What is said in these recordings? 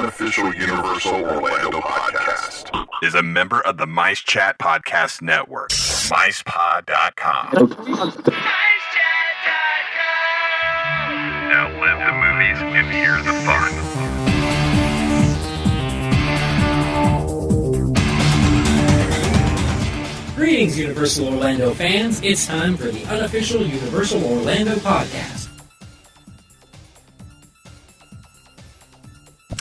unofficial Universal Orlando podcast is a member of the Mice Chat Podcast Network. MicePod.com. Now live the movies and hear the fun. Greetings, Universal Orlando fans. It's time for the unofficial Universal Orlando podcast.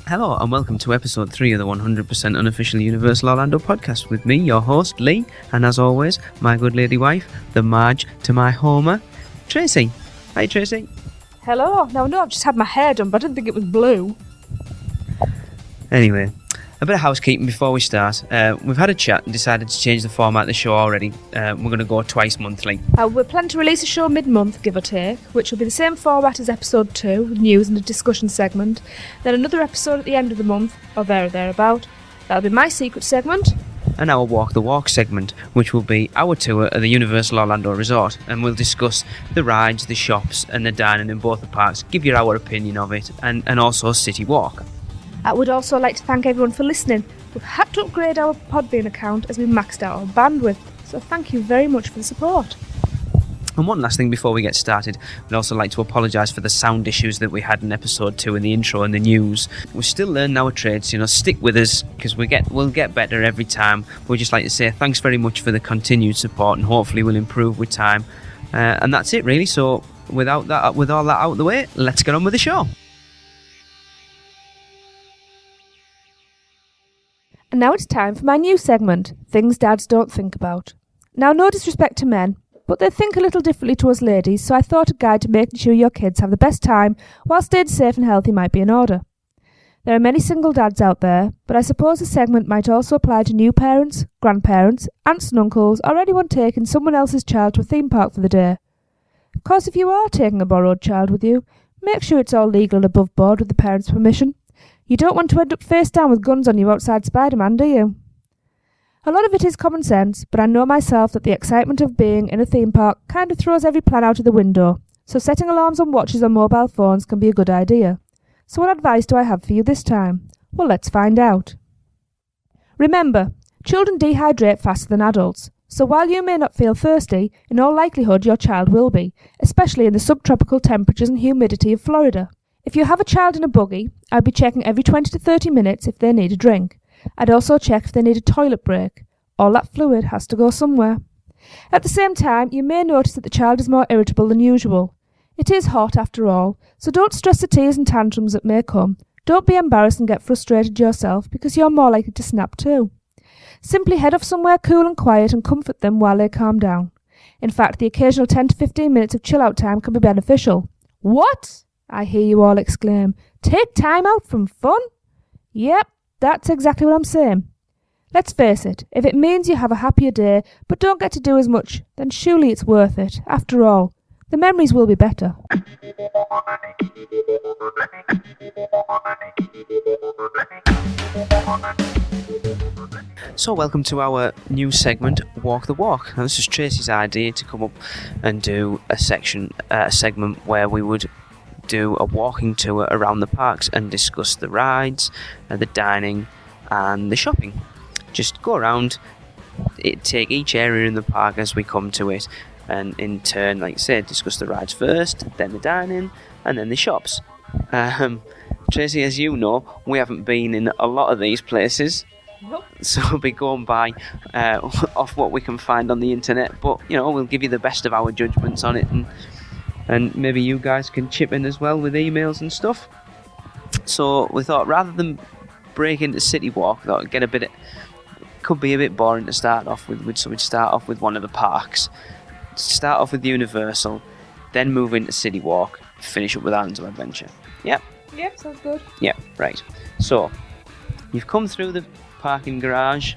Hello and welcome to episode 3 of the 100% unofficial Universal Orlando podcast with me, your host, Lee, and as always, my good lady wife, the Marge to my Homer, Tracy. Hi, Tracy. Hello. Now, no, I've just had my hair done, but I didn't think it was blue. Anyway, a bit of housekeeping before we start. We've had a chat and decided to change the format of the show already. We're going to go twice monthly. We're planning to release a show mid-month, give or take, which will be the same format as episode 2, with news and a discussion segment. Then another episode at the end of the month, or there or thereabout. That'll be my secret segment. And our Walk the Walk segment, which will be our tour of the Universal Orlando Resort, and we'll discuss the rides, the shops and the dining in both the parks, give you our opinion of it, and also City Walk. I would also like to thank everyone for listening. We've had to upgrade our Podbean account as we maxed out our bandwidth, so thank you very much for the support. And one last thing before we get started, we'd also like to apologise for the sound issues that we had in episode 2 in the intro and the news. We're still learning our trades, stick with us, because we'll get better every time. We'd just like to say thanks very much for the continued support, and hopefully we'll improve with time. And that's it really, so with all that out of the way, let's get on with the show. And now it's time for my new segment, Things Dads Don't Think About. Now, no disrespect to men, but they think a little differently to us ladies, so I thought a guide to making sure your kids have the best time while staying safe and healthy might be in order. There are many single dads out there, but I suppose the segment might also apply to new parents, grandparents, aunts and uncles, or anyone taking someone else's child to a theme park for the day. Of course, if you are taking a borrowed child with you, make sure it's all legal and above board with the parents' permission. You don't want to end up face down with guns on you outside Spider-Man, do you? A lot of it is common sense, but I know myself that the excitement of being in a theme park kind of throws every plan out of the window, so setting alarms on watches on mobile phones can be a good idea. So what advice do I have for you this time? Well, let's find out. Remember, children dehydrate faster than adults, so while you may not feel thirsty, in all likelihood your child will be, especially in the subtropical temperatures and humidity of Florida. If you have a child in a buggy, I'd be checking every 20 to 30 minutes if they need a drink. I'd also check if they need a toilet break. All that fluid has to go somewhere. At the same time, you may notice that the child is more irritable than usual. It is hot after all, so don't stress the tears and tantrums that may come. Don't be embarrassed and get frustrated yourself, because you're more likely to snap too. Simply head off somewhere cool and quiet and comfort them while they calm down. In fact, the occasional 10 to 15 minutes of chill-out time can be beneficial. What? I hear you all exclaim. Take time out from fun? Yep, that's exactly what I'm saying. Let's face it, if it means you have a happier day but don't get to do as much, then surely it's worth it. After all, the memories will be better. So welcome to our new segment, Walk the Walk. Now this is Tracy's idea to come up and do a segment where we would do a walking tour around the parks and discuss the rides, the dining and the shopping. Just go around, take each area in the park as we come to it, and in turn, like I said, discuss the rides first, then the dining and then the shops. Tracy, as you know, we haven't been in a lot of these places. Nope. So we'll be going by off what we can find on the internet, but we'll give you the best of our judgments on it, and maybe you guys can chip in as well with emails and stuff. So we thought, rather than break into City Walk, that could be a bit boring to start off with, so we'd start off with one of the parks. Start off with Universal, then move into City Walk, finish up with Islands of Adventure. Yep? Yep, sounds good. Yep, right. So, you've come through the parking garage.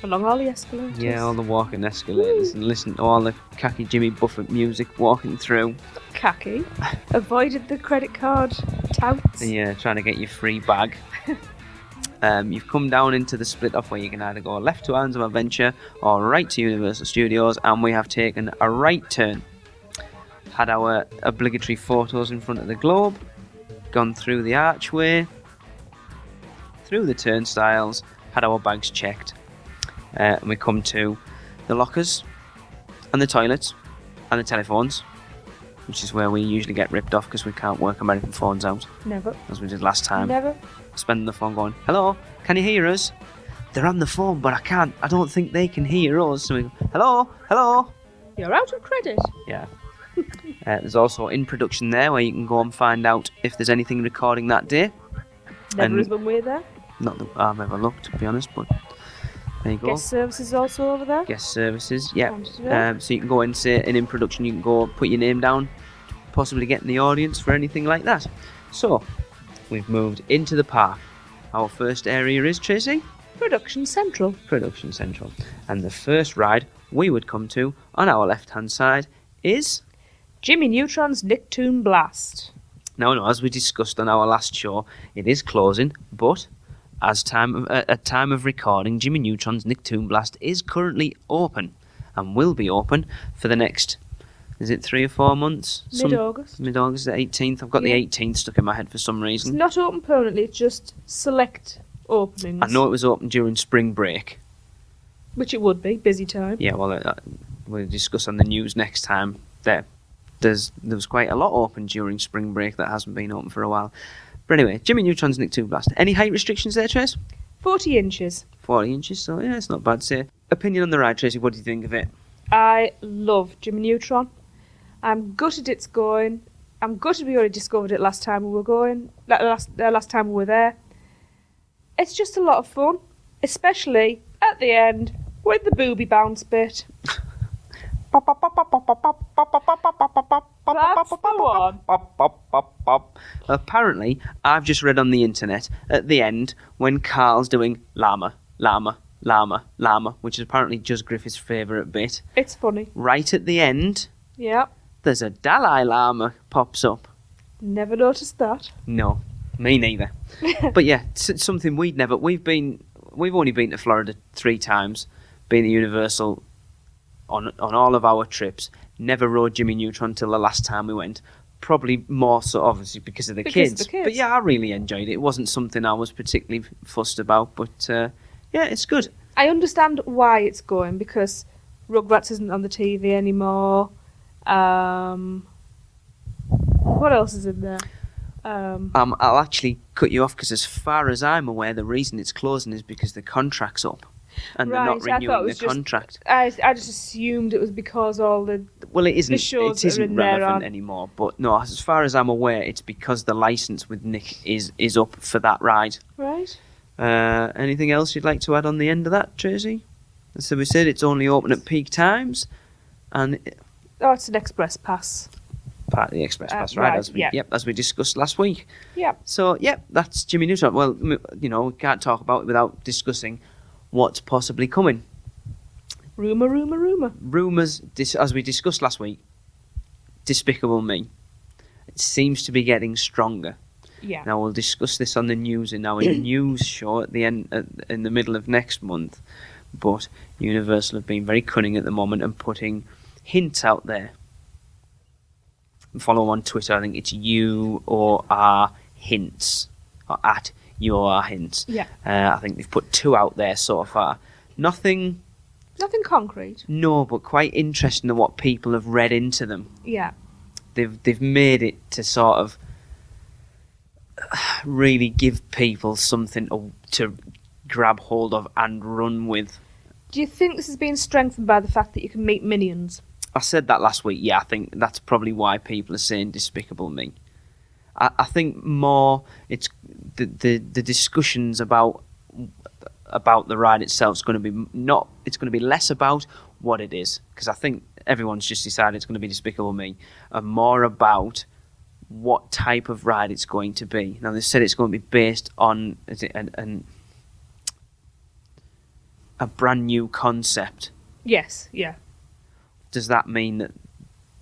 Along all the escalators. Yeah, all the walking escalators. Woo. And listen to all the khaki Jimmy Buffett music walking through. Khaki. Avoided the credit card touts. Yeah, trying to get your free bag. You've come down into the split off where you can either go left to Islands of Adventure or right to Universal Studios, and we have taken a right turn. Had our obligatory photos in front of the globe, gone through the archway, through the turnstiles, had our bags checked, and we come to the lockers and the toilets and the telephones, which is where we usually get ripped off because we can't work American phones out, Never. as we did last time. Never. Spending the phone going, hello, can you hear us? They're on the phone, but I don't think they can hear us. So we go, hello. You're out of credit. Yeah. There's also in production there where you can go and find out if there's anything recording that day. Never And- has been weird there. Not that I've ever looked, to be honest, but there you go. Guest services also over there. Guest services, yeah. Wanted to know. So you can go and say, and in production you can go put your name down, possibly get in the audience for anything like that. So, we've moved into the park. Our first area is, Tracy? Production Central. Production Central. And the first ride we would come to on our left-hand side is... Jimmy Neutron's Nicktoon Blast. No, as we discussed on our last show, it is closing, but at time of recording, Jimmy Neutron's Nicktoon Blast is currently open and will be open for the next, is it 3 or 4 months? Mid-August. Mid-August, the 18th. I've got Yeah. the 18th stuck in my head for some It's reason. not open permanently, it's just select openings. I know it was open during spring break. Which it would be, busy time. Yeah, well, we'll discuss on the news next time. There was quite a lot open during spring break that hasn't been open for a while. But anyway, Jimmy Neutron's Nicktoon Blast. Any height restrictions there, Trace? 40 inches. 40 inches, so yeah, it's not bad. Say, opinion on the ride, Tracy, what do you think of it? I love Jimmy Neutron. I'm gutted it's going. I'm gutted we already discovered it last time we were going. Last time we were there. It's just a lot of fun, especially at the end with the booby bounce bit. That's the one. Apparently, I've just read on the internet at the end when Carl's doing llama, llama, llama, llama, which is apparently just Griffith's favourite bit. It's funny. Right at the end, Yeah. there's a Dalai Lama pops up. Never noticed that. No, me neither. But yeah, it's something we've only been to Florida 3 times, been to Universal on all of our trips. Never rode Jimmy Neutron till the last time we went. Probably more so, obviously, because of the kids. But yeah, I really enjoyed it. It wasn't something I was particularly fussed about, but yeah, it's good. I understand why it's going, because Rugrats isn't on the TV anymore. What else is in there? I'll actually cut you off because, as far as I'm aware, the reason it's closing is because the contract's up, and they're not Right, I thought it renewing the was just- contract. I just assumed it was because all the... Well, it isn't. the shows It that are isn't in there relevant aren't- anymore. But no, as far as I'm aware, it's because the license with Nick is up for that ride. Right? Anything else you'd like to add on the end of that, Tracy? So we said it's only open at peak times, and Oh, it's an express pass. part of the Express Pass ride, right, as we yeah. as we discussed last week. Yeah. So that's Jimmy Neutron. Well, we can't talk about it without discussing what's possibly coming. Rumour. Rumours, as we discussed last week, Despicable Me. It seems to be getting stronger. Yeah. Now we'll discuss this on the news in our news show at the end, in the middle of next month. But Universal have been very cunning at the moment and putting hints out there. Follow on Twitter. I think it's UUOP hints, or at UUOP hints. Yeah. I think they've put 2 out there so far. Nothing concrete. No, but quite interesting in what people have read into them. Yeah. They've made it to sort of really give people something to grab hold of and run with. Do you think this is being strengthened by the fact that you can meet minions? I said that last week. Yeah, I think that's probably why people are saying Despicable Me. I think more it's the discussions about the ride itself is going to be it's going to be less about what it is, because I think everyone's just decided it's going to be Despicable Me, and more about what type of ride it's going to be. Now they said it's going to be based on a brand new concept. Yes. Yeah. Does that mean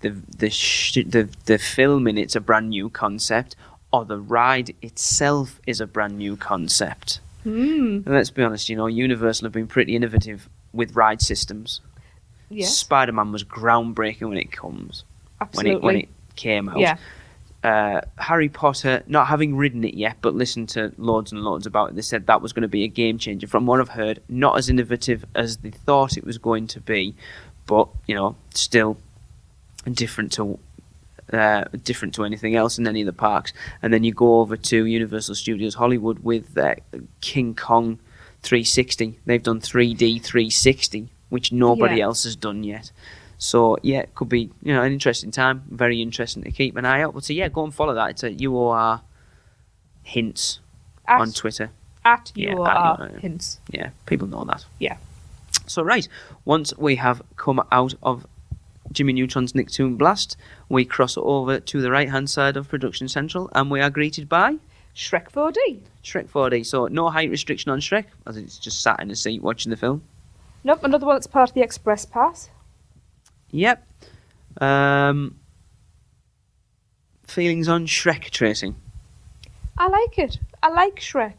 that the film in it's a brand new concept, or the ride itself is a brand new concept? And let's be honest, Universal have been pretty innovative with ride systems. Yes. Spider-Man was groundbreaking when it comes. Absolutely. When it came out. Yeah. Harry Potter, not having ridden it yet, but listened to loads and loads about it, they said that was going to be a game changer. From what I've heard, not as innovative as they thought it was going to be, but still different to anything else in any of the parks. And then you go over to Universal Studios Hollywood with King Kong 360. They've done 3D 360, which nobody else has done yet. So, it could be an interesting time. Very interesting to keep an eye out. But so, go and follow that. It's at UOR Hints on Twitter. At UOR Hints. Yeah, people know that. Yeah. So, right, once we have come out of Jimmy Neutron's Nicktoon Blast, we cross over to the right-hand side of Production Central, and we are greeted by... Shrek 4D. Shrek 4D. So, no height restriction on Shrek, as it's just sat in a seat watching the film. Nope, another one that's part of the Express Pass. Yep. Feelings on Shrek, Tracy? I like it. I like Shrek.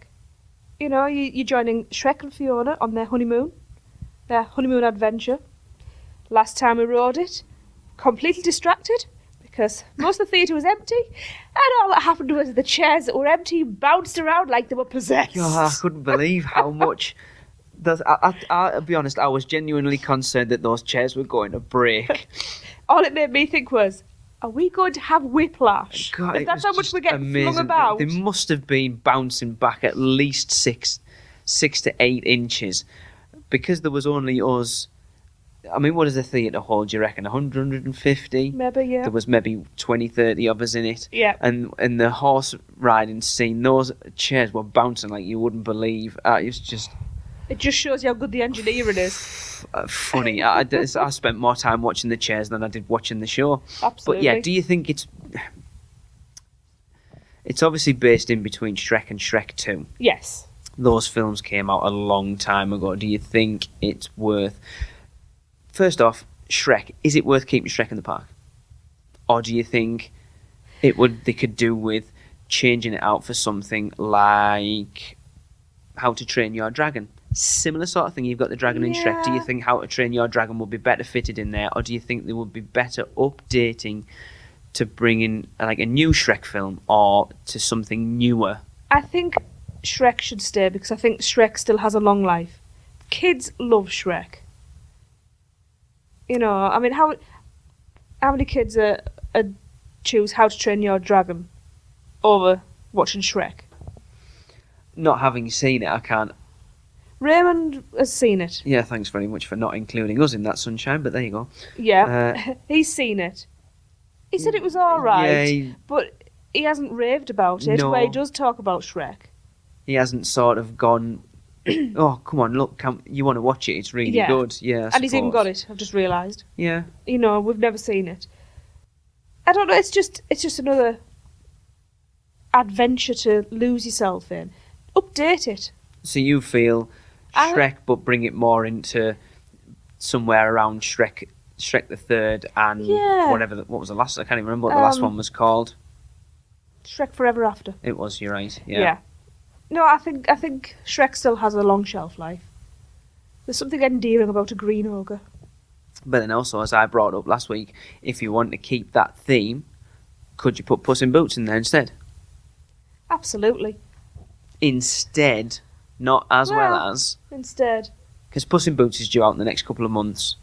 You're joining Shrek and Fiona on their honeymoon adventure. Last time we rode it, completely distracted because most of the theatre was empty, and all that happened was the chairs that were empty bounced around like they were possessed. I couldn't believe how much... I'll be honest, I was genuinely concerned that those chairs were going to break. All it made me think was, are we going to have whiplash? God, If that's how much we get amazing. flung about. They must have been bouncing back at least 6 to 8 inches, because there was only us. I mean, what does the theatre hold, do you reckon? 100, 150? Maybe, yeah. There was maybe 20, 30 of us in it. Yeah. And in the horse riding scene, those chairs were bouncing like you wouldn't believe. It just shows you how good the engineering is. Funny. I spent more time watching the chairs than I did watching the show. Absolutely. But yeah, do you think it's obviously based in between Shrek and Shrek 2? Yes. Those films came out a long time ago. Do you think it's worth... First off, Shrek. Is it worth keeping Shrek in the park? Or do you think they could do with changing it out for something like How to Train Your Dragon? Similar sort of thing. You've got the dragon in Shrek. Do you think How to Train Your Dragon would be better fitted in there, or do you think they would be better updating to bring in like a new Shrek film or to something newer? I think Shrek should stay because I think Shrek still has a long life. Kids love Shrek. I mean, how many kids choose How to Train Your Dragon over watching Shrek? Not having seen it, I can't. Raymond has seen it. Yeah, thanks very much for not including us in that, Sunshine, but there you go. Yeah, he's seen it. He said it was alright, yeah, but he hasn't raved about it, No. where he does talk about Shrek. He hasn't sort of gone, oh, come on, look, you want to watch it, it's really Yeah. good. Yeah, I And he's even suppose. got it, I've just realised. Yeah. We've never seen it. I don't know, it's just another adventure to lose yourself in. Update it. So you feel Shrek, but bring it more into somewhere around Shrek the Third and whatever. What was the last? I can't even remember what the last one was called. Shrek Forever After. It was. You're right. Yeah. No, I think Shrek still has a long shelf life. There's something endearing about a green ogre. But then also, as I brought up last week, if you want to keep that theme, could you put Puss in Boots in there instead? Absolutely. Instead, not as well as. Instead. Because Puss in Boots is due out in the next couple of months.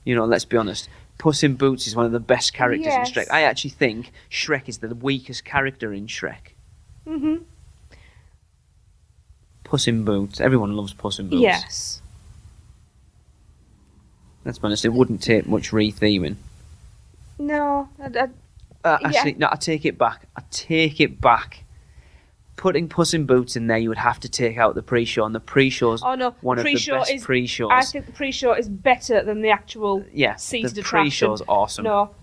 Let's be honest. Puss in Boots is one of the best characters in Shrek. I actually think Shrek is the weakest character in Shrek. Mm-hmm. Puss in Boots. Everyone loves Puss in Boots. Yes. Let's be honest, it wouldn't take much retheming. No. Actually, no, I take it back. Putting Puss in Boots in there, you would have to take out the pre-show, and the pre-show's one of the best pre-shows. I think the pre-show is better than the actual seated the attraction. pre-show's awesome. No,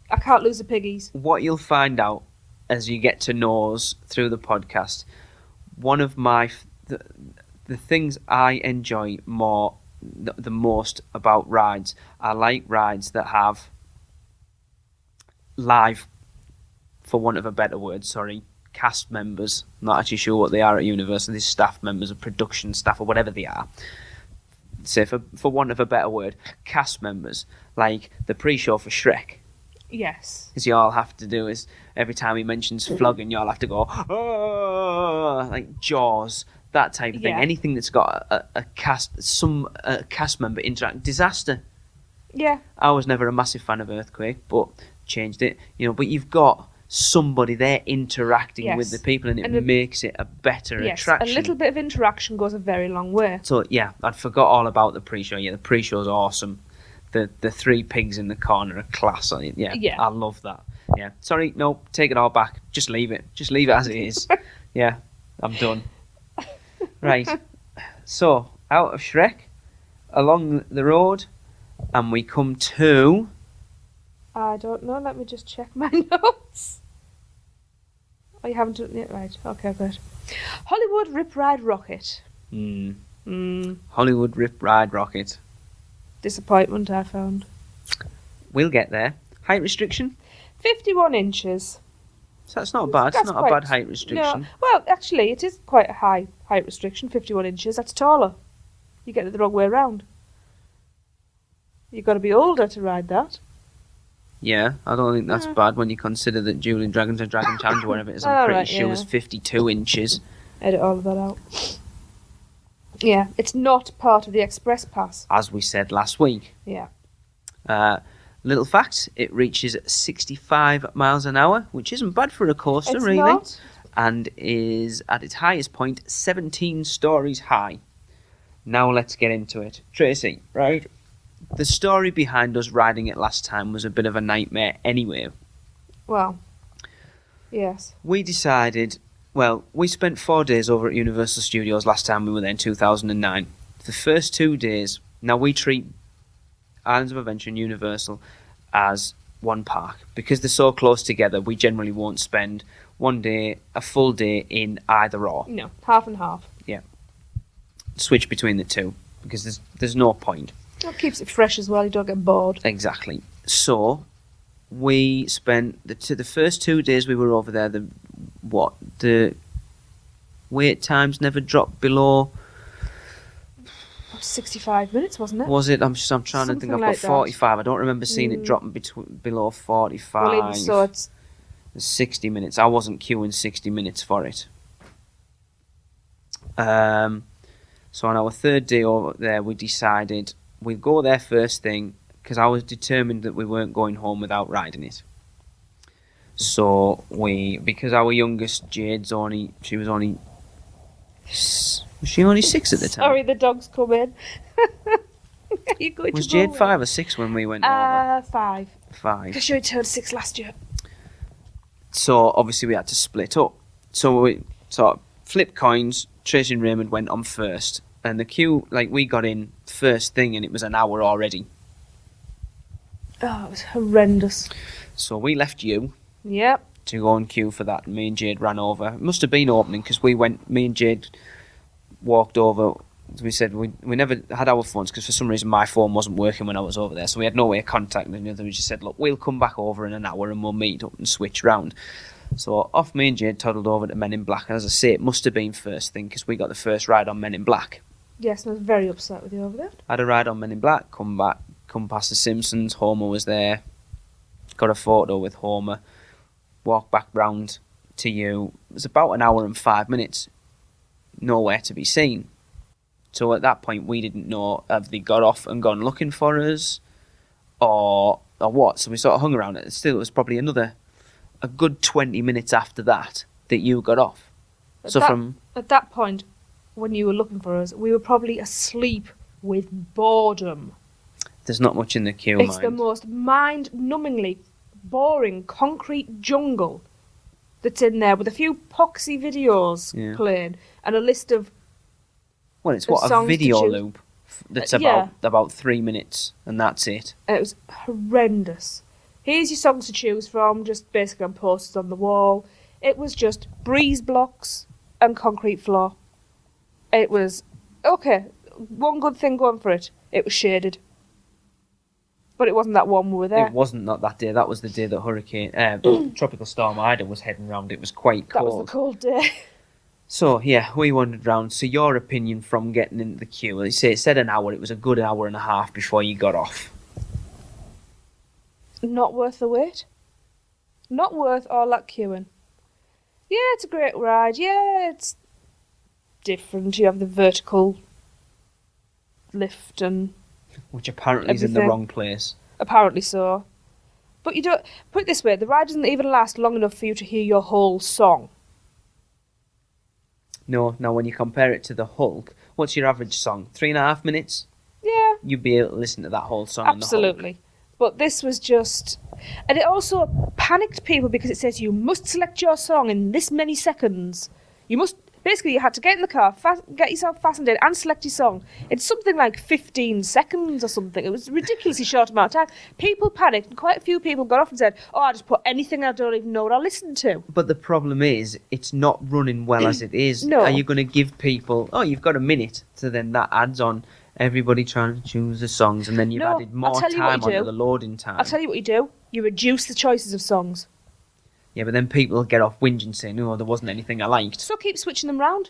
I can't lose the piggies. What you'll find out as you get to know us through the podcast, one of the things I enjoy the most about rides, I like rides that have live, for want of a better word, cast members. I'm not actually sure what they are at Universal. These staff members or production staff or whatever they are. Say, for want of a better word, cast members, like the pre-show for Shrek. Yes. Because you all have to do is, every time he mentions flogging, you all have to go, oh, like Jaws, that type of thing. Yeah. Anything that's got a cast member interact. Disaster. Yeah. I was never a massive fan of Earthquake, but changed it. But you've got somebody there interacting with the people, and it makes it a better attraction. A little bit of interaction goes a very long way. So, yeah, I'd forgot all about the pre-show. Yeah, the pre-show's awesome. The three pigs in the corner are class on it. Yeah, I love that. Yeah. Sorry, no, take it all back. Just leave it. Just leave it as it is. Yeah, I'm done. Right. So, out of Shrek, along the road, and we come to... I don't know. Let me just check my notes. Oh, you haven't done it yet? Right. Okay, good. Hollywood Rip Ride Rocket. Hollywood Rip Ride Rocket. Disappointment, I found. We'll get there. Height restriction? 51 inches. So that's not bad. It's not a bad height restriction. No. Well, actually, it is quite a high height restriction, 51 inches. That's taller. You get it the wrong way around. You've got to be older to ride that. Yeah, I don't think that's bad when you consider that Julian Dragons and Dragon Challenge, whatever it is, I'm pretty sure was 52 inches. Edit all of that out. Yeah, it's not part of the Express Pass. As we said last week. Yeah. Little fact, it reaches 65 miles an hour, which isn't bad for a coaster, really. Not. And is, at its highest point, 17 stories high. Now let's get into it. Tracy, right? The story behind us riding it last time was a bit of a nightmare anyway. Well, yes. We decided... Well, we spent 4 days over at Universal Studios last time we were there in 2009. The first 2 days, now we treat Islands of Adventure and Universal as one park. Because they're so close together, we generally won't spend one day, a full day in either or. No, half and half. Yeah. Switch between the two, because there's no point. It keeps it fresh as well, you don't get bored. Exactly. So, we spent the first 2 days we were over there, the wait times never dropped below 65 minutes, wasn't it? Was it? I'm trying to think. I've got 45. I don't remember seeing it dropping below 45. Well, even so, it's 60 minutes. I wasn't queuing 60 minutes for it. So on our third day over there, we decided we'd go there first thing, because I was determined that we weren't going home without riding it. So because our youngest Jade's was she only 6 at the time? Sorry, the dog's come in. Was Jade 5 or 6 when we went over? 5. 5. Because she turned 6 last year. So obviously we had to split up. So we sort of flipped coins. Tracy and Raymond went on first, and the queue, like, we got in first thing, and it was an hour already. Oh, it was horrendous. So we left you. Yep. To go and queue for that, and me and Jade ran over. It must have been opening, because me and Jade walked over. We said we never had our phones, because for some reason my phone wasn't working when I was over there, so we had no way of contacting the other. We just said, look, we'll come back over in an hour and we'll meet up and switch round. So off me and Jade toddled over to Men in Black, and as I say, it must have been first thing, because we got the first ride on Men in Black. Yes, and I was very upset with you over that. Had a ride on Men in Black, come past the Simpsons, Homer was there, got a photo with Homer, walked back round to you. It was about an hour and 5 minutes, nowhere to be seen. So at that point we didn't know, have they got off and gone looking for us or what? So we sort of hung around it. Still, it was probably a good 20 minutes after that you got off. At that point, when you were looking for us, we were probably asleep with boredom. There's not much in the queue, It's the most mind-numbingly boring concrete jungle that's in there, with a few poxy videos playing and a list of it's a video loop that's about 3 minutes, and that's it. It was horrendous. Here's your songs to choose from, just basically on posters on the wall. It was just breeze blocks and concrete floor. It was okay. One good thing going for it. It was shaded. But it wasn't that warm when we were there. It wasn't not that day. That was the day that Tropical Storm Ida was heading round. It was quite cold. That was the cold day. So, yeah, we wandered round. So, your opinion from getting into the queue? It said an hour. It was a good hour and a half before you got off. Not worth the wait. Not worth all that queuing. Yeah, it's a great ride. Yeah, it's different. You have the vertical lift and Which apparently is in the everything. wrong place. Apparently so. But you don't... Put it this way, the ride doesn't even last long enough for you to hear your whole song. No, now when you compare it to the Hulk, what's your average song? 3.5 minutes? Yeah, You'd be able to listen to that whole song in the Hulk. absolutely. But this was just... And it also panicked people because it says you must select your song in this many seconds. You must... Basically, you had to get in the car, get yourself fastened in, and select your song. It's something like 15 seconds or something. It was a ridiculously short amount of time. People panicked, and quite a few people got off and said, "Oh, I just put anything I don't even know what I listen to." But the problem is, it's not running well as it is. No. Are you going to give people, oh, you've got a minute, so then that adds on everybody trying to choose the songs, and then you've No, added I'll more tell you what time you do. onto the loading time. I'll tell you what you do. You reduce the choices of songs. Yeah, but then people will get off whinging saying, oh, there wasn't anything I liked. So keep switching them round.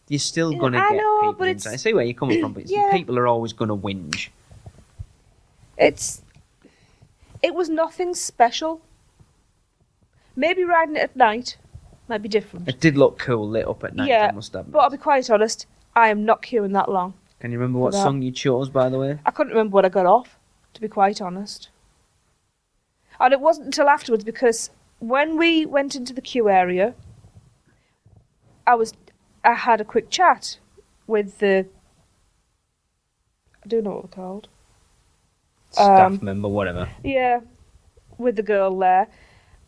You're still Yeah, going to I get know, people but into it's- I see where you're coming from, but Yeah. people are always going to whinge. It was nothing special. Maybe riding it at night might be different. It did look cool lit up at night, Yeah, I must admit. but I'll be quite honest, I am not queuing that long. Can you remember what for that. song you chose, by the way? I couldn't remember what I got off, to be quite honest. And it wasn't until afterwards, because when we went into the queue area, I had a quick chat with the... I do know what they're called. Staff member, whatever. Yeah, with the girl there.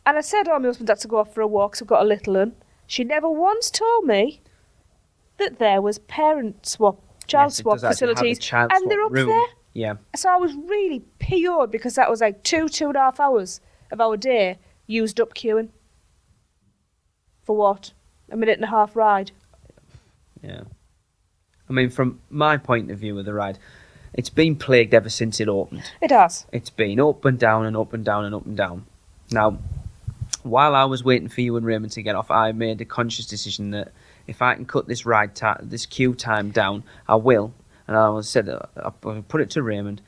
And I said, oh, my husband had to go off for a walk, so I've got a little one. She never once told me that there was parent swap, child Yes, it swap does actually have a facilities, child and swap they're up room. there. Yeah. So I was really PO'd because that was like 2.5 hours of our day used up queuing. For what? A minute and a half ride. Yeah. I mean, from my point of view of the ride, it's been plagued ever since it opened. It has. It's been up and down and up and down and up and down. Now, while I was waiting for you and Raymond to get off, I made a conscious decision that if I can cut this this queue time down, I will. And I said, I put it to Raymond,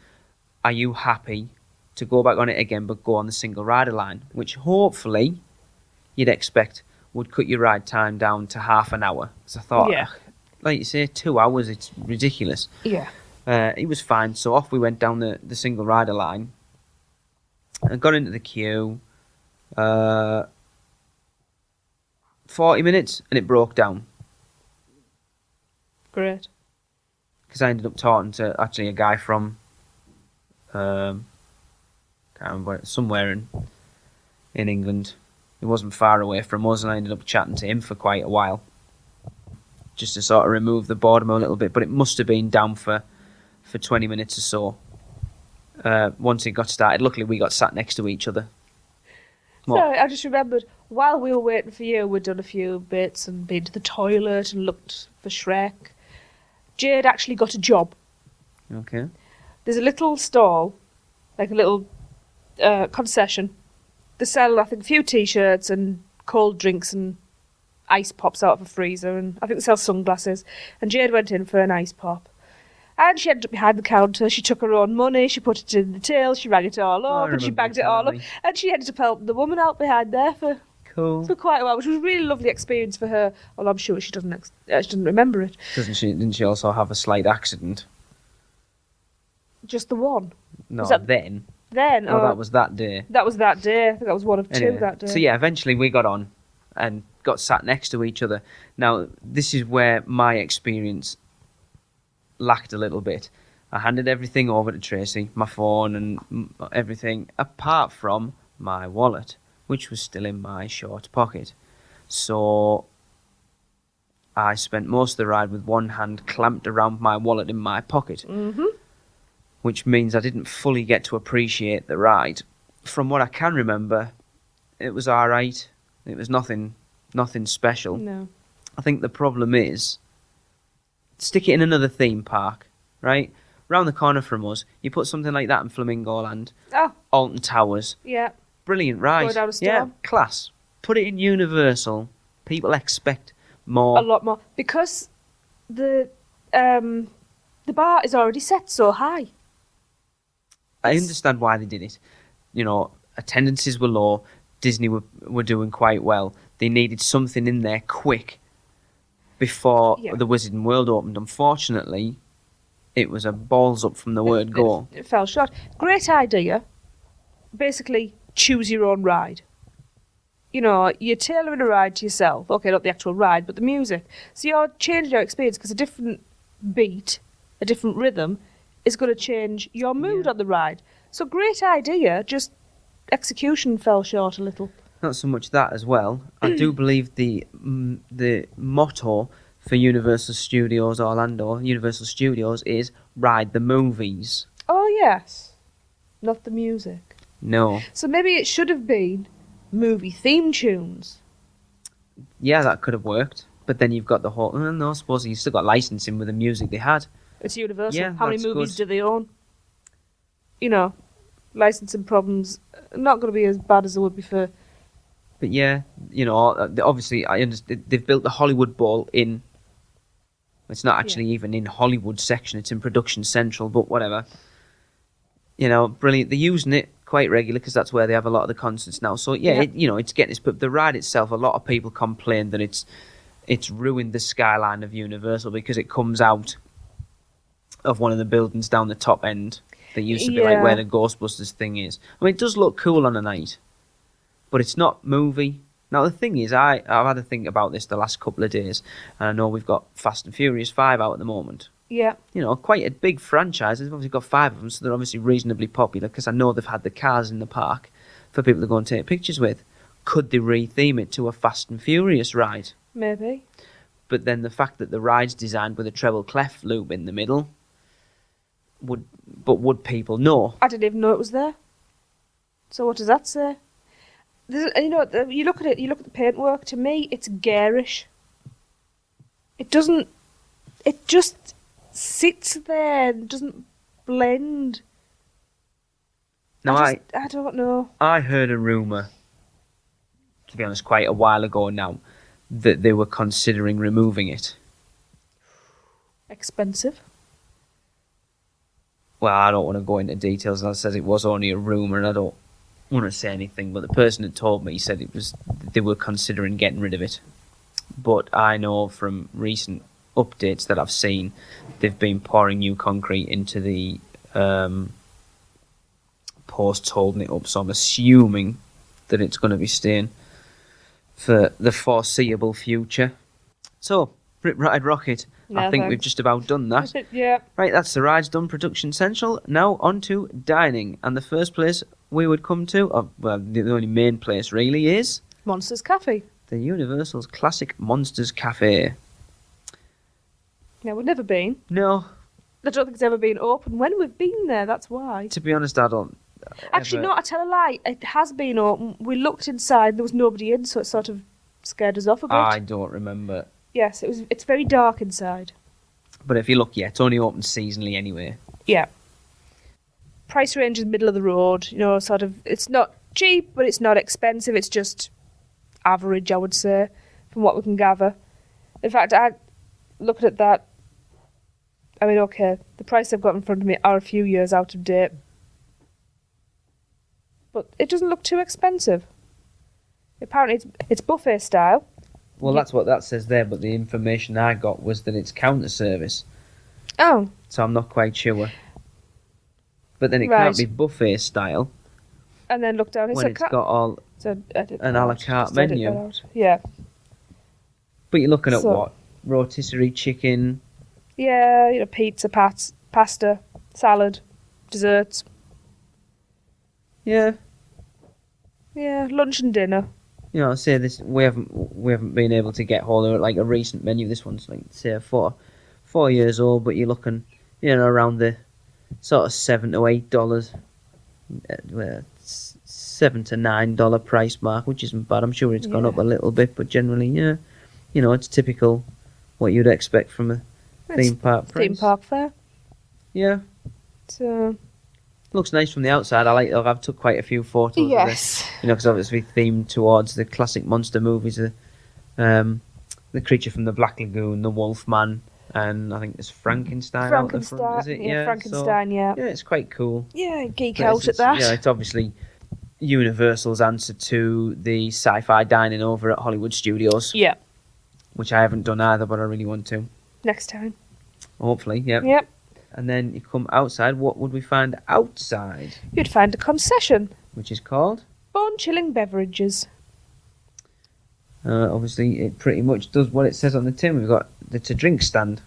are you happy to go back on it again but go on the single rider line? Which hopefully you'd expect would cut your ride time down to half an hour. Because I thought, Yeah. like you say, 2 hours, it's ridiculous. Yeah. It was fine, so off we went down the single rider line. I got into the queue, 40 minutes, and it broke down. Great. Because I ended up talking to actually a guy from, can't remember, where, somewhere in England. He wasn't far away from us, and I ended up chatting to him for quite a while. Just to sort of remove the boredom a little bit, but it must have been down for 20 minutes or so. Once it got started, luckily we got sat next to each other. What? Sorry, I just remembered, while we were waiting for you, we'd done a few bits and been to the toilet and looked for Shrek. Jade actually got a job. Okay. There's a little stall, like a little concession. They sell, I think, a few T-shirts and cold drinks and ice pops out of a freezer, and I think they sell sunglasses. And Jade went in for an ice pop. And she ended up behind the counter. She took her own money, she put it in the till, she rang it all I up, and she remember bagged you it all up. telling me. And she ended up helping the woman out behind there for Cool. quite a while, which was a really lovely experience for her. Although I'm sure she doesn't remember it. Didn't she also have a slight accident? Just the one. No, Was that- then. Then, Oh, that was that day. that was that day. I think that was one of two Anyway, that day. so yeah, eventually we got on and got sat next to each other. Now, this is where my experience lacked a little bit. I handed everything over to Tracy, my phone and everything, apart from my wallet, which was still in my short pocket. So I spent most of the ride with one hand clamped around my wallet in my pocket. Mm-hmm. Which means I didn't fully get to appreciate the ride. From what I can remember, it was alright. It was nothing special. No. I think the problem is, stick it in another theme park, right? Round the corner from us, you put something like that in Flamingo Land, Oh, Alton Towers, yeah. brilliant ride. Go down a Yeah, storm. class. Put it in Universal. People expect more. A lot more. Because the bar is already set so high. I understand why they did it. attendances were low. Disney were doing quite well. They needed something in there quick before the Wizarding World opened. Unfortunately, it was a balls up from the word go. It fell short. Great idea. Basically, choose your own ride. You're tailoring a ride to yourself. Okay, not the actual ride, but the music. So you're changing your experience because a different beat, a different rhythm is going to change your mood on the ride. So great idea, just execution fell short a little. Not so much that as well. I do believe the motto for Universal Studios Orlando, Universal Studios, is ride the movies. Oh, yes. Not the music. No. So maybe it should have been movie theme tunes. Yeah, that could have worked. But then you've got the whole... No, I suppose you've still got licensing with the music they had. It's Universal. Yeah, how many that's movies good. do they own? Licensing problems not going to be as bad as they would be for... But yeah, obviously I understand they've built the Hollywood Bowl in... It's not actually even in Hollywood section, it's in Production Central, but whatever. Brilliant. They're using it quite regularly because that's where they have a lot of the concerts now. So it's getting this. But the ride itself, a lot of people complain that it's ruined the skyline of Universal because it comes out of one of the buildings down the top end. That used to be like where the Ghostbusters thing is. I mean, it does look cool on a night, but it's not movie. Now, the thing is, I've had to think about this the last couple of days, and I know we've got Fast and Furious 5 out at the moment. Yeah. Quite a big franchise. They've obviously got 5 of them, so they're obviously reasonably popular, because I know they've had the cars in the park for people to go and take pictures with. Could they re-theme it to a Fast and Furious ride? Maybe. But then the fact that the ride's designed with a treble clef loop in the middle, would people know? I didn't even know it was there. So what does that say? You look at it, you look at the paintwork, to me it's garish. It just sits there and doesn't blend. Now I don't know. I heard a rumour, to be honest, quite a while ago now, that they were considering removing it. Expensive. Well, I don't want to go into details. As I said, it was only a rumour, and I don't want to say anything. But the person that told me said they were considering getting rid of it. But I know from recent updates that I've seen, they've been pouring new concrete into the posts holding it up. So I'm assuming that it's going to be staying for the foreseeable future. So, Rip Ride Rocket. No, I think thanks. we've just about done that. Yeah. Right, that's the rides done, Production Central. Now on to dining. And the first place we would come to, the only main place really, is Monsters Cafe. the Universal's classic Monsters Cafe. Now, we've never been. No, I don't think it's ever been open. When we've been there, that's why. to be honest, I don't. Actually, no, I tell a lie. It has been open. We looked inside, there was nobody in, so it sort of scared us off a bit. I don't remember. Yes, it's very dark inside. But if you look, it's only open seasonally anyway. Yeah. Price range is middle of the road, sort of. It's not cheap, but it's not expensive. It's just average, I would say, from what we can gather. In fact, I looked at that. I mean, okay, the price I've got in front of me are a few years out of date. But it doesn't look too expensive. Apparently, it's buffet style. Well, that's what that says there, but the information I got was that it's counter service. Oh. So I'm not quite sure. But then it Right. can't be buffet style And then look down. when it's got all... So edit an that a la out. carte Just edit menu. that out. Yeah. But you're looking at So- what? Rotisserie chicken. Yeah, pizza, pasta, salad, desserts. Yeah. Yeah, lunch and dinner. I say this. We haven't been able to get hold of like a recent menu. This one's like say 4 years old, but you're looking, around the sort of $7 to $8, $7 to $9 price mark, which isn't bad. I'm sure it's gone up a little bit, but generally, it's typical what you'd expect from a theme park price. Theme park fare. Yeah, So looks nice from the outside. I've took quite a few photos. Of yes. because obviously themed towards the classic monster movies, the creature from the Black Lagoon, the Wolfman, and I think there's Frankenstein out the front, is it? Frankenstein, so, yeah. yeah, it's quite cool. Yeah, geek But out at that. Yeah, it's obviously Universal's answer to the sci-fi dining over at Hollywood Studios, Yeah. which I haven't done either, but I really want to. Next time. Hopefully, yep. Yep. And then you come outside. What would we find outside? You'd find a concession. Which is called? Bone-chilling beverages. Obviously, it pretty much does what it says on the tin. It's a drink stand.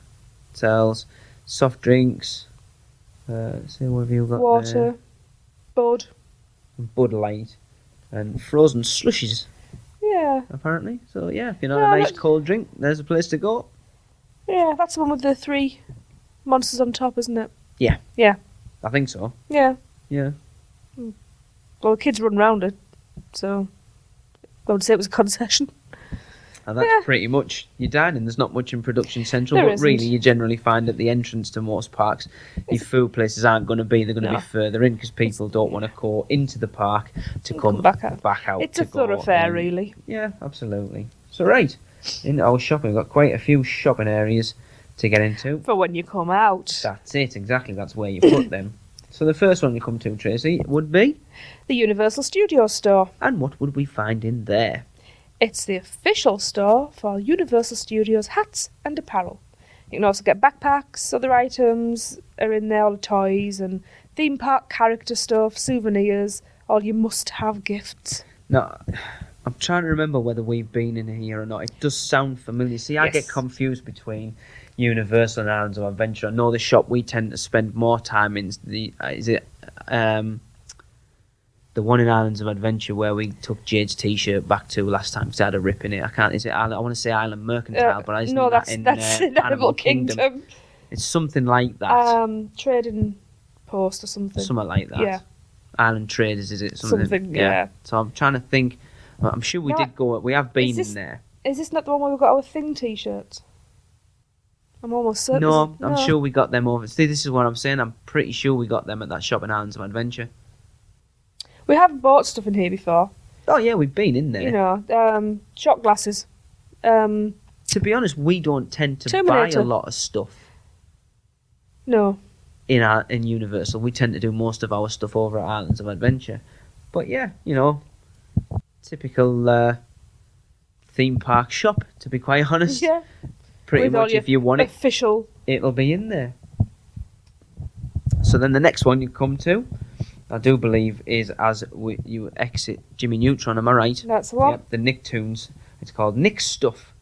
It sells soft drinks. See what have you got Water. there? Bud. Bud Light. And frozen slushies, Yeah. apparently. So, yeah, if you're not Yeah, a nice cold drink, there's a place to go. Yeah, that's the one with the 3 monsters on top, isn't it? Yeah. Yeah. I think so. Yeah. Yeah. Well, the kids run round it, so I would say it was a concession. And that's pretty much your dining. There's not much in Production Central, There but isn't. really you generally find at the entrance to most parks, your food places aren't going to be. They're going to No. be further in because people don't want to go into the park to And come come back out. It's to a go thoroughfare, in. really. Yeah, absolutely. So, right, in our shopping, we've got quite a few shopping areas to get into. For when you come out. That's it, exactly. That's where you put them. So the first one you come to, Tracy, would be... The Universal Studios store. And what would we find in there? It's the official store for Universal Studios hats and apparel. You can also get backpacks, other items are in there, all the toys and theme park character stuff, souvenirs, all your must-have gifts. No, I'm trying to remember whether we've been in here or not. It does sound familiar. See, I Yes. get confused between Universal and Islands of Adventure. I know the shop we tend to spend more time in is the one in Islands of Adventure where we took Jade's T-shirt back to last time because I had a rip in it. I can't. Is it? I want to say Island Mercantile, but I just no, that that's in Animal Kingdom. It's something like that. Trading Post or something. Something like that. Yeah. Island Traders, is it? Something, yeah. So I'm trying to think. I'm sure we No, did go. We have been this- in there. Is this not the one where we got our Thing T-shirts? I'm almost certain. No, I'm sure we got them over. See, this is what I'm saying. I'm pretty sure we got them at that shop in Islands of Adventure. We have bought stuff in here before. Oh yeah, we've been in there. You know, shot glasses. To be honest, we don't tend to buy Terminator. a lot of stuff No. in Universal. We tend to do most of our stuff over at Islands of Adventure. But yeah, you know, typical theme park shop. To be quite honest, Yeah. pretty With all much your if you want it, official. it'll be in there. So then the next one you come to, I do believe, is you exit Jimmy Neutron. Am I right? That's the one. Yep, the Nicktoons. It's called Nick Stuff,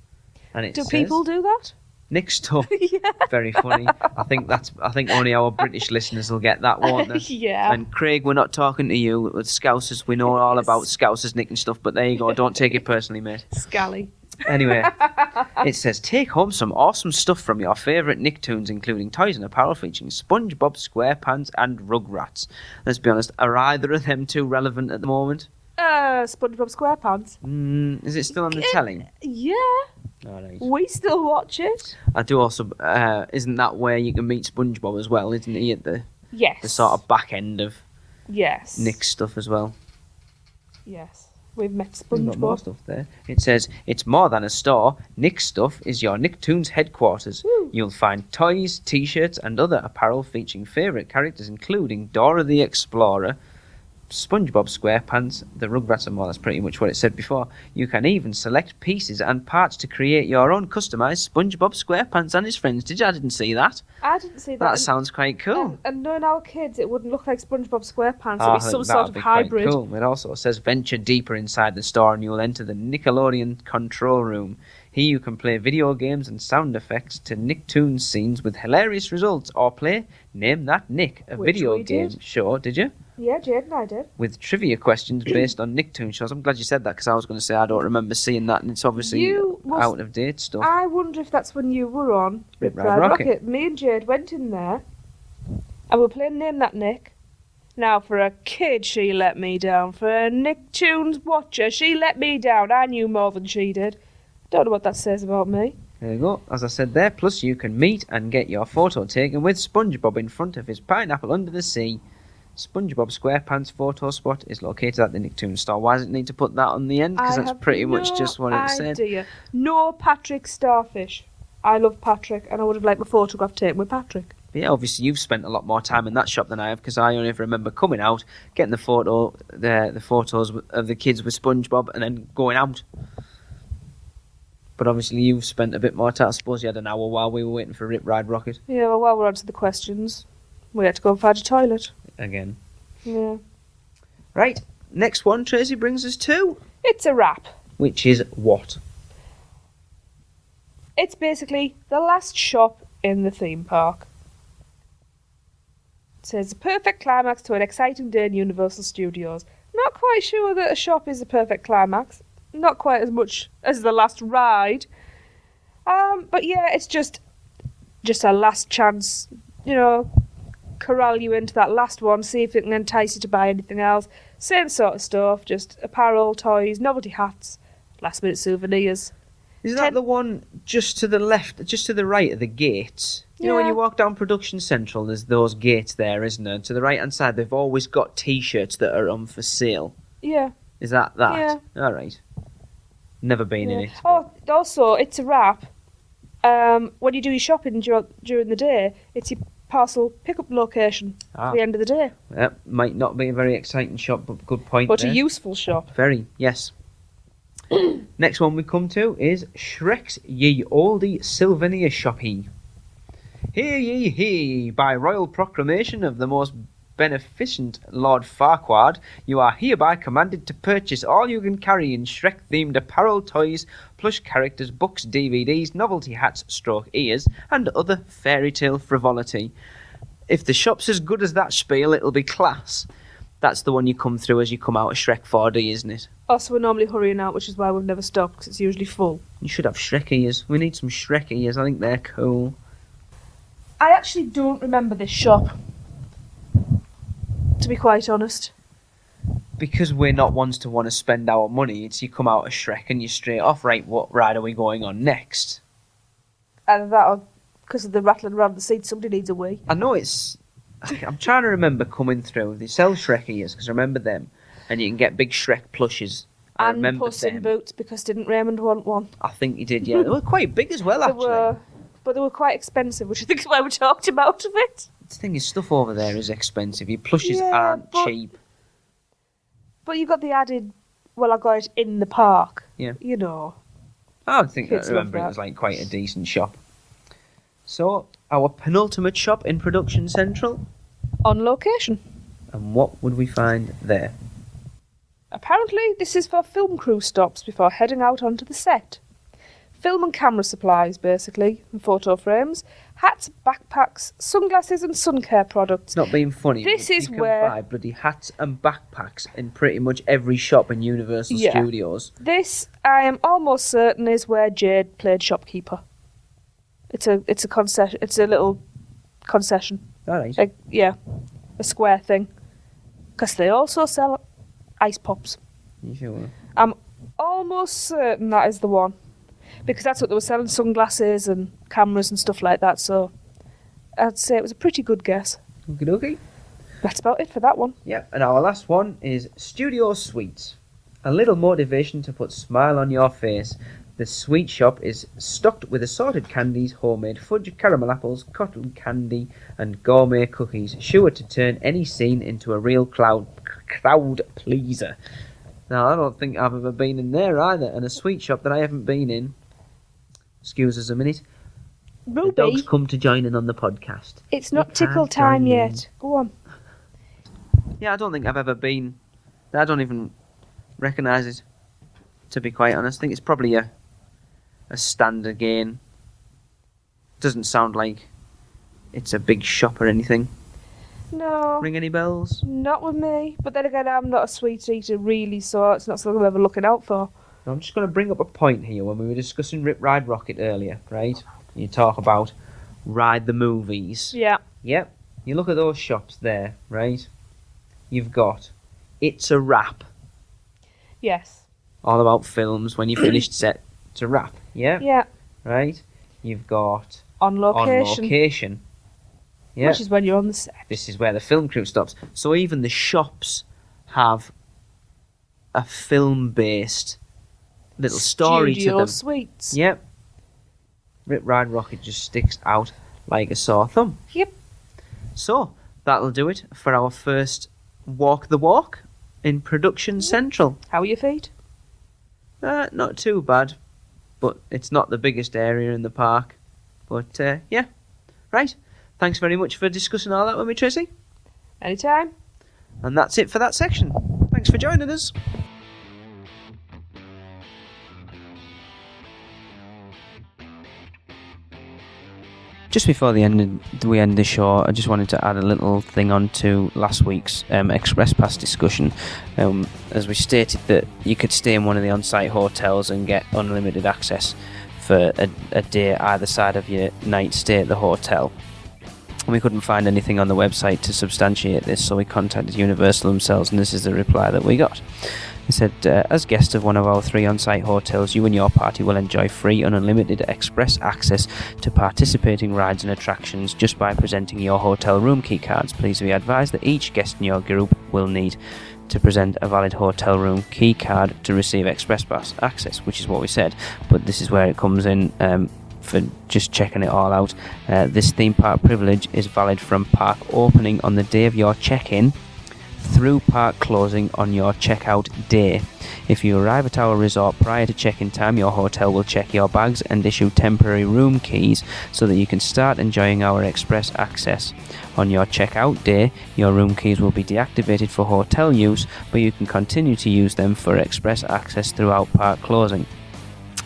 and it Do says people do that? Nick Stuff. Yeah. Very funny. I think only our British listeners will get that, won't they? Yeah. And Craig, we're not talking to you. With Scousers, we know all about Scousers nicking stuff, but there you go. Don't take it personally, mate. Scally. Anyway, it says, take home some awesome stuff from your favourite Nicktoons, including toys and apparel featuring SpongeBob SquarePants and Rugrats. Let's be honest, are either of them too relevant at the moment? SpongeBob SquarePants. Is it still on the telly? Yeah. All right. We still watch it. I do also, isn't that where you can meet SpongeBob as well, isn't he, at the Yes. sort of back end of Yes. Nick's stuff as well? Yes. We've met We've got more SpongeBob. stuff there. It says, it's more than a store. Nick Stuff is your Nicktoons headquarters. Woo. You'll find toys, t-shirts and other apparel featuring favourite characters including Dora the Explorer, SpongeBob SquarePants, the Rugrats and more. That's pretty much what it said before. You can even select pieces and parts to create your own customised SpongeBob SquarePants and his friends. I didn't see that. I didn't see that. That sounds quite cool. And knowing our kids, it wouldn't look like SpongeBob SquarePants. I It'd be think some that sort would of be quite hybrid. Cool. It also says venture deeper inside the store and you'll enter the Nickelodeon control room. Here you can play video games and sound effects to Nicktoons scenes with hilarious results, or play Name That Nick, a Which video we game did. show, did you? Yeah, Jade and I did. With trivia questions based on Nicktoon shows. I'm glad you said that because I was going to say I don't remember seeing that, and it's obviously You must- out of date stuff. I wonder if that's when you were on Rip Ride Rocket. Me and Jade went in there and we were playing Name That Nick. Now, for a kid, she let me down. For a Nicktoons watcher, she let me down. I knew more than she did. Don't know what that says about me. There you go. As I said there, plus you can meet and get your photo taken with SpongeBob in front of his pineapple under the sea. SpongeBob SquarePants photo spot is located at the Nicktoons store. Why does it need to put that on the end? Because I that's have pretty much no just what it said. idea. No Patrick Starfish. I love Patrick, and I would have liked my photograph taken with Patrick. But yeah, obviously you've spent a lot more time in that shop than I have, because I only ever remember coming out, getting the photos of the kids with SpongeBob, and then going out. But obviously you've spent a bit more time. I suppose you had an hour while we were waiting for Rip Ride Rocket. Yeah, well, while we're on to the questions, we had to go and find a toilet. Again. Yeah. Right, next one Tracy brings us to. It's a wrap. Which is what? It's basically the last shop in the theme park. It says a perfect climax to an exciting day in Universal Studios. Not quite sure that a shop is a perfect climax. Not quite as much as the last ride. But yeah, it's just a last chance, corral you into that last one, see if it can entice you to buy anything else. Same sort of stuff, just apparel, toys, novelty hats, last minute souvenirs. Is that the one just to the left, just to the right of the gates? You know, when you walk down Production Central, there's those gates there, isn't there? To the right-hand side, they've always got T-shirts that are on for sale. Yeah. Is that? Yeah. All right. Never been in it. Oh, also, it's a wrap. When you do your shopping during the day, it's your parcel pick-up location at the end of the day. That might not be a very exciting shop, but good point But there. a useful shop. Very, yes. Next one we come to is Shrek's Ye Olde Sylvania Shoppy. Hear ye, hear, by royal proclamation of the most beneficent Lord Farquaad, you are hereby commanded to purchase all you can carry in Shrek-themed apparel, toys, plush characters, books, DVDs, novelty hats, stroke ears, and other fairy tale frivolity. If the shop's as good as that spiel, it'll be class. That's the one you come through as you come out of Shrek 4D, isn't it? Also, we're normally hurrying out, which is why we've never stopped, because it's usually full. You should have Shrek ears. We need some Shrek ears. I think they're cool. I actually don't remember this shop, to be quite honest. Because we're not ones to want to spend our money, it's you come out of Shrek and you're straight off, right, what ride are we going on next? Either that or because of the rattling around the seat, somebody needs a wee. I know I'm trying to remember coming through. They sell Shrek ears, because I remember them. And you can get big Shrek plushes. I And remember Puss in them. Boots, because didn't Raymond want one? I think he did, yeah. They were quite big as well, actually. But they were quite expensive, which I think is why we talked him out of it. The thing is, stuff over there is expensive. Your plushes Yeah, aren't but- cheap. But you got the added, well, I got it in the park. Yeah. You know. I think I Kids love remember it that. was like quite a decent shop. So, our penultimate shop in Production Central. On location. And what would we find there? Apparently, this is for film crew stops before heading out onto the set. Film and camera supplies, basically, and photo frames, hats, backpacks, sunglasses and sun care products. It's not being funny. This but is you can where- buy bloody hats and backpacks in pretty much every shop in Universal Yeah. Studios. This, I am almost certain, is where Jade played shopkeeper. It's a concession. It's a little concession. All right. Like, yeah, a square thing. Because they also sell ice pops. You sure? I'm almost certain that is the one. Because that's what they were selling, sunglasses and cameras and stuff like that. So I'd say it was a pretty good guess. Okie dokie. That's about it for that one. Yep, and our last one is Studio Sweets. A little motivation to put a smile on your face. The sweet shop is stocked with assorted candies, homemade fudge, caramel apples, cotton candy, and gourmet cookies, sure to turn any scene into a real crowd pleaser. Now, I don't think I've ever been in there either, and a sweet shop that I haven't been in. Excuse us a minute. The dog's Ruby, come to join in on the podcast. it's not You tickle can't time join in. yet. Go on. Yeah, I don't think I've ever been. I don't even recognise it, to be quite honest. I think it's probably a stand again. Doesn't sound like it's a big shop or anything. No, Ring any bells? not with me. But then again, I'm not a sweet eater really, so it's not something I'm ever looking out for. Now, I'm just going to bring up a point here. When we were discussing Rip Ride Rocket earlier, right? You talk about Ride the Movies. Yeah. Yep. You look at those shops there, right? You've got It's a Wrap. Yes. All about films. When you finished set, it's a wrap. Yeah? Yeah. Right? You've got On location. On Location. Yeah. Which is when you're on the set. This is where the film crew stops. So even the shops have a film-based little story Studio to them. Sweets. Yep. Rip Ride Rocket just sticks out like a sore thumb. Yep. So, that'll do it for our first Walk the Walk in Production Central. How are your feet? Not too bad, but it's not the biggest area in the park. But, yeah. Right. Thanks very much for discussing all that with me, Tracy. Anytime. And that's it for that section. Thanks for joining us. Just before we end the show, I just wanted to add a little thing on to last week's Express Pass discussion. As we stated that you could stay in one of the on-site hotels and get unlimited access for a day either side of your night stay at the hotel. We couldn't find anything on the website to substantiate this, so we contacted Universal themselves, and this is the reply that we got. They said, as guests of one of our 3 on-site hotels, you and your party will enjoy free and unlimited express access to participating rides and attractions just by presenting your hotel room key cards. Please be advised that each guest in your group will need to present a valid hotel room key card to receive express pass access, which is what we said, but this is where it comes in for just checking it all out. This theme park privilege is valid from park opening on the day of your check-in through park closing on your checkout day. If you arrive at our resort prior to check-in time, your hotel will check your bags and issue temporary room keys so that you can start enjoying our express access. On your checkout day, your room keys will be deactivated for hotel use, but you can continue to use them for express access throughout park closing.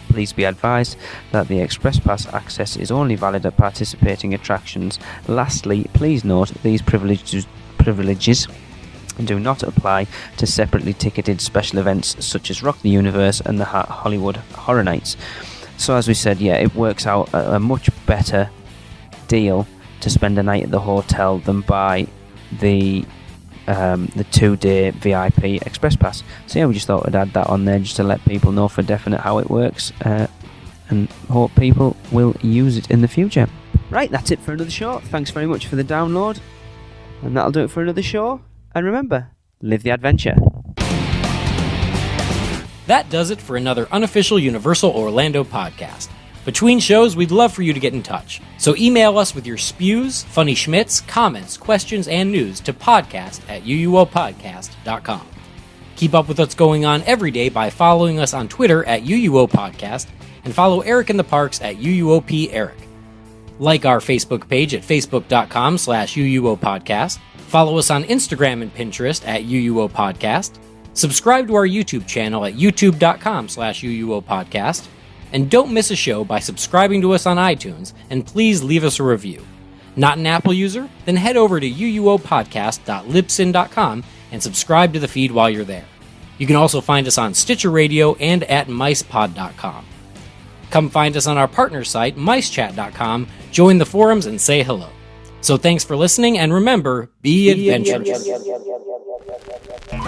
Please be advised that the Express Pass access is only valid at participating attractions. Lastly, please note these privileges do not apply to separately ticketed special events such as Rock the Universe and the Hollywood Horror Nights. So as we said, yeah, it works out a much better deal to spend a night at the hotel than buy the 2-day VIP Express Pass. So yeah, we just thought we'd add that on there just to let people know for definite how it works, and hope people will use it in the future. Right, that's it for another show. Thanks very much for the download, and that'll do it for another show. And remember, live the adventure. That does it for another unofficial Universal Orlando podcast. Between shows, we'd love for you to get in touch. So email us with your spews, funny schmits, comments, questions, and news to podcast@uuopodcast.com. Keep up with what's going on every day by following us on Twitter @UUOPodcast and follow Eric in the Parks @UUOPEric. Like our Facebook page at facebook.com/UUOPodcast. Follow us on Instagram and Pinterest @UUOPodcast. Subscribe to our YouTube channel at youtube.com/UUOPodcast. And don't miss a show by subscribing to us on iTunes, and please leave us a review. Not an Apple user? Then head over to uuopodcast.libsyn.com and subscribe to the feed while you're there. You can also find us on Stitcher Radio and at micepod.com. Come find us on our partner site, micechat.com, join the forums, and say hello. So thanks for listening, and remember, be adventurous.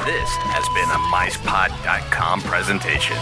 This has been a MicePod.com presentation.